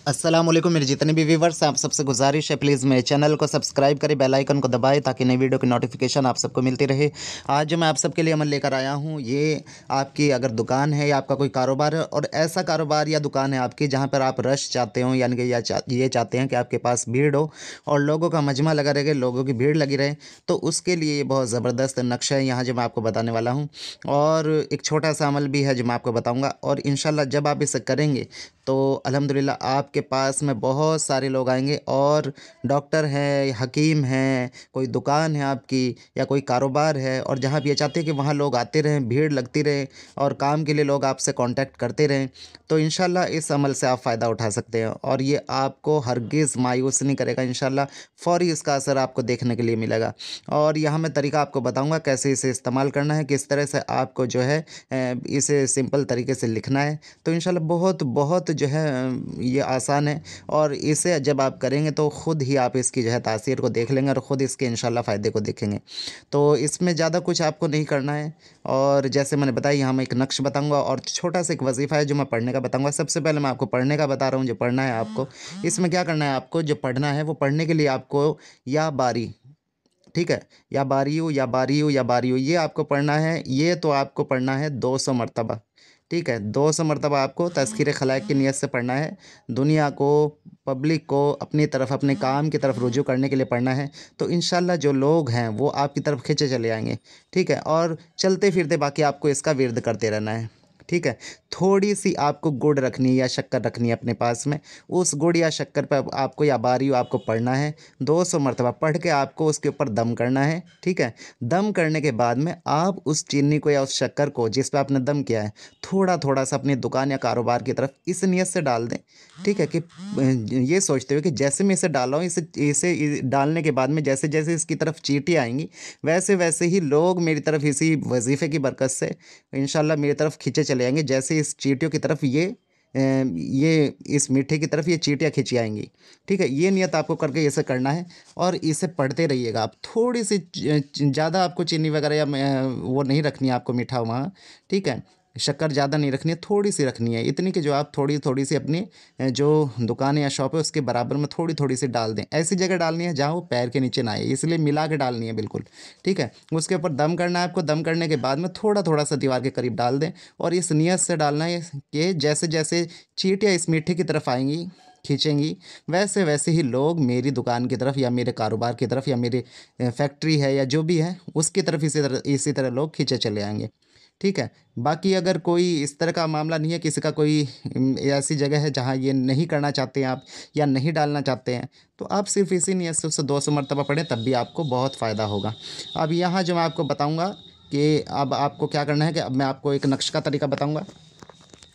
अस्सलाम वालेकुम मेरे जितने भी व्यूवर्स हैं, आप सबसे गुजारिश है प्लीज़ मेरे चैनल को सब्सक्राइब करें, बेल आइकन को दबाएं ताकि नई वीडियो की नोटिफिकेशन आप सबको मिलती रहे। आज जो मैं आप सबके लिए अमल लेकर आया हूँ, ये आपकी अगर दुकान है या आपका कोई कारोबार है और ऐसा कारोबार या दुकान है आपकी जहाँ पर आप रश चाहते हो, यानी कि ये चाहते हैं कि आपके पास भीड़ हो और लोगों का मजमा लगा रहे, लोगों की भीड़ लगी रहे, तो उसके लिए ये बहुत ज़बरदस्त नक्शा है यहाँ जो मैं आपको बताने वाला हूँ। और एक छोटा सा अमल भी है जो मैं आपको बताऊँगा, और इंशाल्लाह जब आप इसे करेंगे तो अल्हम्दुलिल्लाह आपके पास में बहुत सारे लोग आएंगे। और डॉक्टर हैं, हकीम हैं, कोई दुकान है आपकी या कोई कारोबार है और जहाँ आप ये चाहते हैं कि वहाँ लोग आते रहें, भीड़ लगती रहे और काम के लिए लोग आपसे कांटेक्ट करते रहें, तो इंशाल्लाह इस अमल से आप फ़ायदा उठा सकते हैं और ये आपको हरगिज़ मायूस नहीं करेगा। इंशाल्लाह फ़ौरी इसका असर आपको देखने के लिए मिलेगा। और यहाँ मैं तरीका आपको बताऊँगा कैसे इसे इस्तेमाल करना है, किस तरह से आपको जो है इसे सिंपल तरीके से लिखना है। तो इंशाल्लाह बहुत बहुत जो है ये आसान है और इसे जब आप करेंगे तो ख़ुद ही आप इसकी जो है तासीर को देख लेंगे और ख़ुद इसके इंशाल्लाह फ़ायदे को देखेंगे। तो इसमें ज़्यादा कुछ आपको नहीं करना है, और जैसे मैंने बताया यहाँ मैं एक नक्श बताऊँगा और छोटा सा एक वजीफ़ा है जो मैं पढ़ने का बताऊँगा। सबसे पहले मैं आपको पढ़ने का बता रहा हूँ जो पढ़ना है आपको। इसमें क्या करना है आपको, जो पढ़ना है वो पढ़ने के लिए आपको या बारी, ठीक है, या बारियो या बारियो या बारियो ये आपको पढ़ना है। ये तो आपको पढ़ना है 200 मरतबा, ठीक है, 200 मरतबा आपको तज़किरे खलाइक की नीयत से पढ़ना है। दुनिया को, पब्लिक को अपनी तरफ, अपने काम की तरफ रुजू करने के लिए पढ़ना है। तो इंशाल्लाह जो लोग हैं वो आपकी तरफ खींचे चले आएंगे, ठीक है। और चलते फिरते बाकी आपको इसका विर्द करते रहना है, ठीक है। थोड़ी सी आपको गुड़ रखनी है या शक्कर रखनी है अपने पास में। उस गुड़ या शक्कर पर आपको या बारी आपको पढ़ना है 200 मरतबा। पढ़ के आपको उसके ऊपर दम करना है, ठीक है। दम करने के बाद में आप उस चीनी को या उस शक्कर को जिस पे आपने दम किया है थोड़ा थोड़ा सा अपनी दुकान या कारोबार की तरफ इस नीयत से डाल दें, ठीक है, कि ये सोचते हुए कि जैसे मैं इसे डाल रहा हूँ, इसे इसे डालने के बाद में जैसे जैसे इसकी तरफ चींटी आएंगी वैसे वैसे ही लोग मेरी तरफ इसी वजीफ़े की बरकत से इंशाल्लाह मेरी तरफ खींचे चले आएंगे। जैसे इस चींटियों की तरफ ये इस मीठे की तरफ ये चींटियाँ खींची आएंगी, ठीक है। ये नियत आपको करके इसे करना है और इसे पढ़ते रहिएगा आप। थोड़ी सी ज़्यादा आपको चीनी वगैरह या वो नहीं रखनी है आपको मीठा वहाँ, ठीक है। शक्कर ज़्यादा नहीं रखनी है, थोड़ी सी रखनी है, इतनी कि जो आप थोड़ी थोड़ी सी अपनी जो दुकान या शॉप है उसके बराबर में थोड़ी थोड़ी सी डाल दें। ऐसी जगह डालनी है जहाँ वो पैर के नीचे ना आए, इसलिए मिला के डालनी है बिल्कुल, ठीक है। उसके ऊपर दम करना है आपको। दम करने के बाद में थोड़ा थोड़ा सा दीवार के करीब डाल दें और इस नियत से डालना है कि जैसे जैसे चींटियाँ इस मीठे की तरफ आएंगी, खींचेंगी, वैसे वैसे ही लोग मेरी दुकान की तरफ या मेरे कारोबार की तरफ या मेरी फैक्ट्री है या जो भी है उसकी तरफ इसी तरह लोग खींचे चले आएंगे, ठीक है। बाकी अगर कोई इस तरह का मामला नहीं है, किसी का कोई ऐसी जगह है जहाँ ये नहीं करना चाहते हैं आप या नहीं डालना चाहते हैं, तो आप सिर्फ इसी नियत से उससे 200 मरतबा पढ़ें, तब भी आपको बहुत फ़ायदा होगा। अब यहाँ जो मैं आपको बताऊँगा कि अब आपको क्या करना है, कि अब मैं आपको एक नक्श का तरीका बताऊँगा।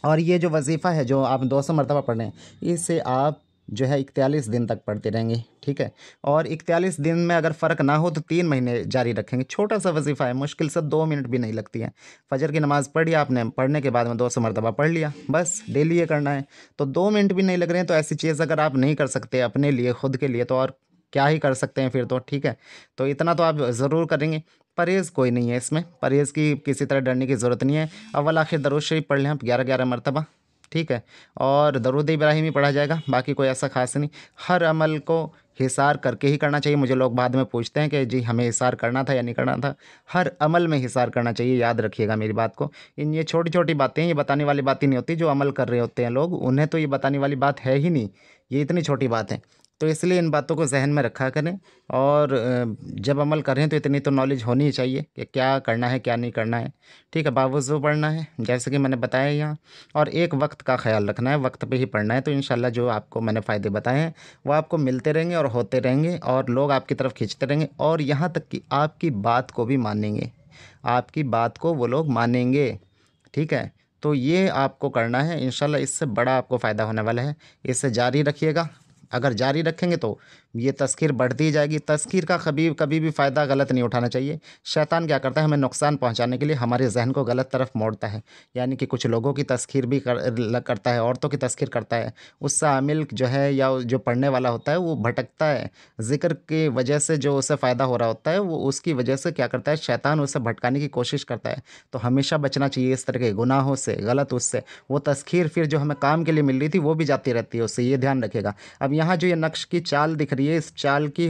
और ये जो वजीफ़ा है जो आप 200 मरतबा पढ़ रहे हैं, इसे आप जो है 41 दिन तक पढ़ते रहेंगे, ठीक है। और 41 दिन में अगर फ़र्क ना हो तो 3 महीने जारी रखेंगे। छोटा सा वजीफ़ा है, मुश्किल से 2 मिनट भी नहीं लगती है। फजर की नमाज़ पढ़ी आपने, पढ़ने के बाद में 200 मरतबा पढ़ लिया, बस डेली ये करना है। तो 2 मिनट भी नहीं लग रहे हैं, तो ऐसी चीज़ अगर आप नहीं कर सकते अपने लिए, खुद के लिए, तो और क्या ही कर सकते हैं फिर तो, ठीक है। तो इतना तो आप ज़रूर करेंगे। परहेज़ कोई नहीं है इसमें, परहेज़ की किसी तरह डरने की ज़रूरत नहीं है। अव्वल आखिर दरूद शरीफ पढ़ लें आप 11-11 मरतबा, ठीक है। और दरूद इब्राहिमी पढ़ा जाएगा, बाकी कोई ऐसा ख़ास नहीं। हर अमल को हिसार करके ही करना चाहिए। मुझे लोग बाद में पूछते हैं कि जी हमें हिसार करना था या नहीं करना था। हर अमल में हिसार करना चाहिए, याद रखिएगा मेरी बात को। ये छोटी छोटी बातें, ये बताने वाली बातें नहीं होती। जो अमल कर रहे होते हैं लोग, उन्हें तो ये बताने वाली बात है ही नहीं, ये इतनी छोटी बात है। तो इसलिए इन बातों को जहन में रखा करें। और जब अमल करें तो इतनी तो नॉलेज होनी ही चाहिए कि क्या करना है क्या नहीं करना है, ठीक है। बावज़ू पढ़ना है जैसे कि मैंने बताया यहाँ, और एक वक्त का ख्याल रखना है, वक्त पे ही पढ़ना है। तो इंशाल्लाह जो आपको मैंने फ़ायदे बताए हैं वो आपको मिलते रहेंगे और होते रहेंगे और लोग आपकी तरफ खींचते रहेंगे और यहाँ तक कि आपकी बात को भी मानेंगे, आपकी बात को वो लोग मानेंगे, ठीक है। तो ये आपको करना है, इंशाल्लाह इससे बड़ा आपको फ़ायदा होने वाला है। इसे जारी रखिएगा। अगर जारी रखेंगे तो ये तस्खीर बढ़ती जाएगी। तस्खीर का कभी कभी भी फ़ायदा गलत नहीं उठाना चाहिए। शैतान क्या करता है, हमें नुकसान पहुंचाने के लिए हमारे जहन को गलत तरफ मोड़ता है। यानी कि कुछ लोगों की तस्खीर भी करता है, औरतों की तस्खीर करता है। उससे आमिल जो है या जो पढ़ने वाला होता है वो भटकता है। ज़िक्र की वजह से जो उसे फ़ायदा हो रहा होता है वो उसकी वजह से क्या करता है, शैतान उसे भटकाने की कोशिश करता है। तो हमेशा बचना चाहिए इस तरह के गुनाहों से, गलत उससे। वो तस्खीर फिर जो हमें काम के लिए मिल रही थी वो भी जाती रहती है उससे, ये ध्यान रखिएगा। अब यहाँ जो ये नक्श की चाल दिख रही है, इस चाल की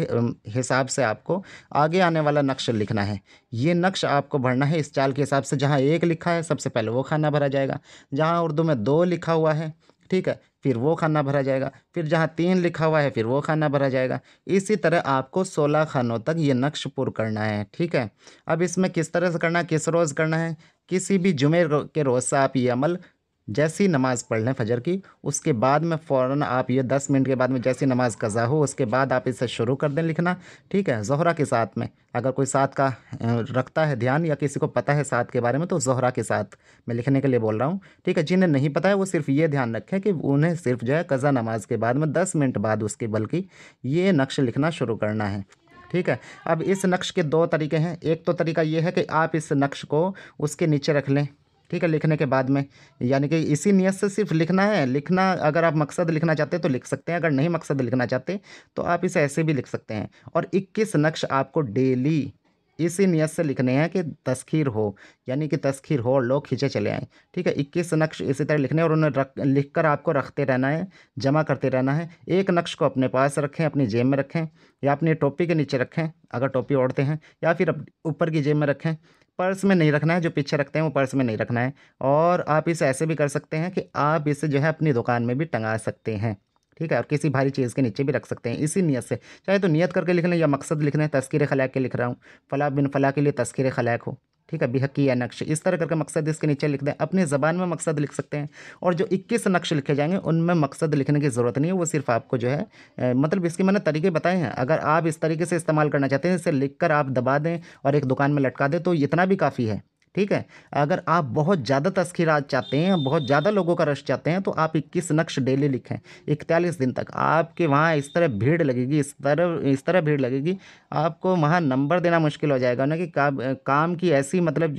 हिसाब से आपको आगे आने वाला नक्श लिखना है। ये नक्श आपको भरना है इस चाल के हिसाब से। जहाँ 1 लिखा है सबसे पहले वो खाना भरा जाएगा। जहाँ उर्दू में 2 लिखा हुआ है, ठीक है, फिर वो खाना भरा जाएगा। फिर जहाँ 3 लिखा हुआ है फिर वो खाना भरा जाएगा। इसी तरह आपको 16 खानों तक ये नक्श पुर करना है, ठीक है। अब इसमें किस तरह से करना है, किस रोज़ करना है, किसी भी जुमे के रोज़ से आप ये अमल जैसी नमाज़ पढ़ लें फजर की, उसके बाद में फ़ौरन आप ये 10 मिनट के बाद में जैसी नमाज़ कज़ा हो उसके बाद आप इसे शुरू कर दें लिखना, ठीक है। ज़ोहरा के साथ में, अगर कोई साथ का रखता है ध्यान या किसी को पता है साथ के बारे में तो ज़ोहरा के साथ मैं लिखने के लिए बोल रहा हूँ, ठीक है। जिन्हें नहीं पता है वो सिर्फ ये ध्यान रखें कि उन्हें सिर्फ जो है कज़ा नमाज के बाद में 10 मिनट बाद उसके बल्कि ये नक्श लिखना शुरू करना है, ठीक है। अब इस नक्श के 2 तरीके हैं। एक तो तरीका ये है कि आप इस नक्श को उसके नीचे रख लें, ठीक है, लिखने के बाद में, यानी कि इसी नियत से सिर्फ लिखना है। लिखना अगर आप मकसद लिखना चाहते हैं तो लिख सकते हैं, अगर नहीं मकसद लिखना चाहते तो आप इसे ऐसे भी लिख सकते हैं। और 21 नक्श आपको डेली इसी नियत से लिखने हैं कि तस्खीर हो, यानी कि तस्खीर हो और लोग खींचे चले आएँ, ठीक है। 21 नक्श इसी तरह लिखने हैं और उन्हें लिख कर आपको रखते रहना है, जमा करते रहना है। एक नक्श को अपने पास रखें, अपनी जेब में रखें या अपनी टोपी के नीचे रखें अगर टोपी ओढ़ते हैं, या फिर ऊपर की जेब में रखें। पर्स में नहीं रखना है, जो पीछे रखते हैं वो पर्स में नहीं रखना है। और आप इसे ऐसे भी कर सकते हैं कि आप इसे जो है अपनी दुकान में भी टंगा सकते हैं, ठीक है, और किसी भारी चीज़ के नीचे भी रख सकते हैं इसी नियत से। चाहे तो नियत करके लिख लें या मकसद लिख लें, तज़किर खलाक के लिख रहा हूँ, फ़लाँ बिन फ़लाँ के लिए तज़किर खलाक हो, ठीक है, बिहक़ी या नक्श, इस तरह करके मकसद इसके नीचे लिख दें। अपनी ज़बान में मकसद लिख सकते हैं। और जो 21 नक्श लिखे जाएंगे उनमें मकसद लिखने की ज़रूरत नहीं है, वो सिर्फ आपको जो है मतलब इसके मैंने तरीके बताए हैं। अगर आप इस तरीके से इस्तेमाल करना चाहते हैं, इसे लिख कर आप दबा दें और एक दुकान में लटका दें तो इतना भी काफ़ी है, ठीक है। अगर आप बहुत ज़्यादा तज़किरात चाहते हैं, बहुत ज़्यादा लोगों का रश चाहते हैं तो आप 21 नक्श डेली लिखें 41 दिन तक। आपके वहाँ इस तरह भीड़ लगेगी, इस तरह भीड़ लगेगी, आपको वहाँ नंबर देना मुश्किल हो जाएगा ना, कि काम की ऐसी मतलब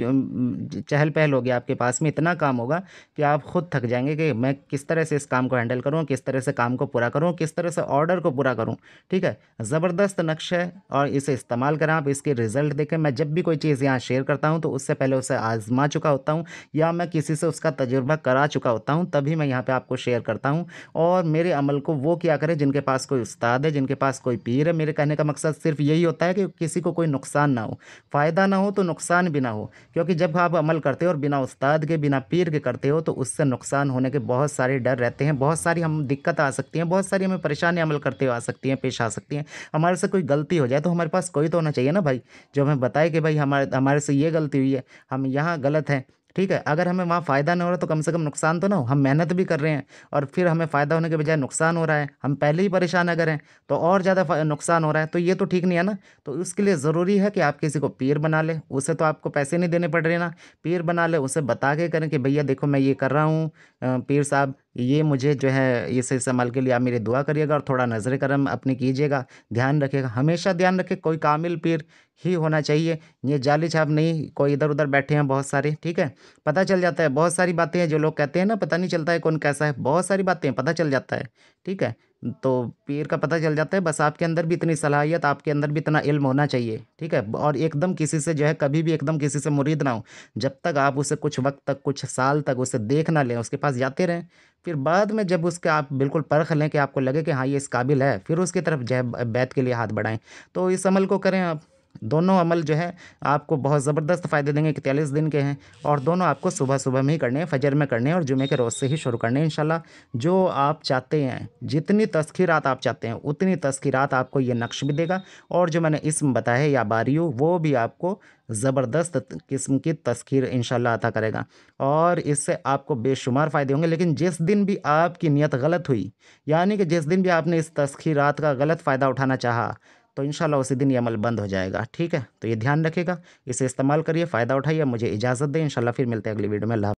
चहल पहल होगी आपके पास में, इतना काम होगा कि आप खुद थक जाएंगे कि मैं किस तरह से इस काम को हैंडल करूँ, किस तरह से काम को पूरा करूँ, किस तरह से ऑर्डर को पूरा करूँ, ठीक है। ज़बरदस्त नक्श है और इसे इस्तेमाल करें आप, इसके रिज़ल्ट देखें। मैं जब भी कोई चीज़ यहाँ शेयर करता हूँ तो उससे पहले उसे आज़मा चुका होता हूँ या मैं किसी से उसका तजुर्बा करा चुका होता हूँ, तभी मैं यहाँ पे आपको शेयर करता हूँ। और मेरे अमल को वो क्या करें जिनके पास कोई उस्ताद है, जिनके पास कोई पीर है। मेरे कहने का मकसद सिर्फ यही होता है कि किसी को कोई नुकसान ना हो, फ़ायदा ना हो तो नुकसान भी ना हो। क्योंकि जब आप अमल करते हो और बिना उस्ताद के, बिना पीर के करते हो तो उससे नुकसान होने के बहुत सारे डर रहते हैं, बहुत सारी हम दिक्कत आ सकती हैं, बहुत सारी हमें परेशानी अमल करते हुए आ सकती हैं, पेश आ सकती हैं। हमारे से कोई गलती हो जाए तो हमारे पास कोई तो होना चाहिए ना भाई, जो हमें बताए कि भाई हमारे से ये गलती हुई है, हम यहाँ गलत हैं, ठीक है। अगर हमें वहाँ फ़ायदा नहीं हो रहा तो कम से कम नुकसान तो ना हो। हम मेहनत भी कर रहे हैं और फिर हमें फ़ायदा होने के बजाय नुकसान हो रहा है, हम पहले ही परेशान अगर हैं तो और ज़्यादा नुकसान हो रहा है, तो ये तो ठीक नहीं है ना। तो उसके लिए ज़रूरी है कि आप किसी को पीर बना लें, उसे तो आपको पैसे नहीं देने पड़ रहे ना, पीर बना लें, उसे बता के करें कि भैया देखो मैं ये कर रहा हूँ, पीर साहब ये मुझे जो है इस अमल के लिए आप मेरी दुआ करिएगा और थोड़ा नज़र करम अपनी कीजिएगा, ध्यान रखिएगा। हमेशा ध्यान रखें कोई कामिल पीर ही होना चाहिए, ये जाली छाप नहीं, कोई इधर उधर बैठे हैं बहुत सारे, ठीक है। पता चल जाता है बहुत सारी बातें हैं, जो लोग कहते हैं ना पता नहीं चलता है कौन कैसा है, बहुत सारी बातें हैं पता चल जाता है, ठीक है। तो पीर का पता चल जाता है, बस आपके अंदर भी इतनी सलाहियत, आपके अंदर भी इतना इल्म होना चाहिए, ठीक है। और एकदम किसी से जो है कभी भी एकदम किसी से मुरीद ना हो, जब तक आप उसे कुछ वक्त तक, कुछ साल तक उसे देख ना लें, उसके पास जाते रहें। फिर बाद में जब उसके आप बिल्कुल परख लें कि आपको लगे कि हाँ ये इस काबिल है, फिर उसकी तरफ जो है बैत के लिए हाथ बढ़ाएं। तो इस अमल को करें आप। दोनों अमल जो है आपको बहुत ज़बरदस्त फ़ायदे देंगे, 41 दिन के हैं और दोनों आपको सुबह सुबह में ही करने हैं, फजर में करने हैं और जुमे के रोज़ से ही शुरू करने हैं इंशाल्लाह। जो आप चाहते हैं, जितनी तज़किरात आप चाहते हैं उतनी तज़किरात आपको ये नक्श भी देगा और जो मैंने इसम बताया है या बारियो वो भी आपको ज़बरदस्त किस्म की तज़कीर इंशाल्लाह अता करेगा और इससे आपको बेशुमार फ़ायदे होंगे। लेकिन जिस दिन भी आपकी नीयत गलत हुई, यानी कि जिस दिन भी आपने इस तज़कीरात का गलत फ़ायदा उठाना चाहा, तो इंशाल्लाह उसी दिन ये अमल बंद हो जाएगा, ठीक है। तो ये ध्यान रखिएगा, इसे इस्तेमाल करिए, फ़ायदा उठाइए। मुझे इजाज़त दें, इंशाल्लाह फिर मिलते हैं अगली वीडियो में। अल्लाह।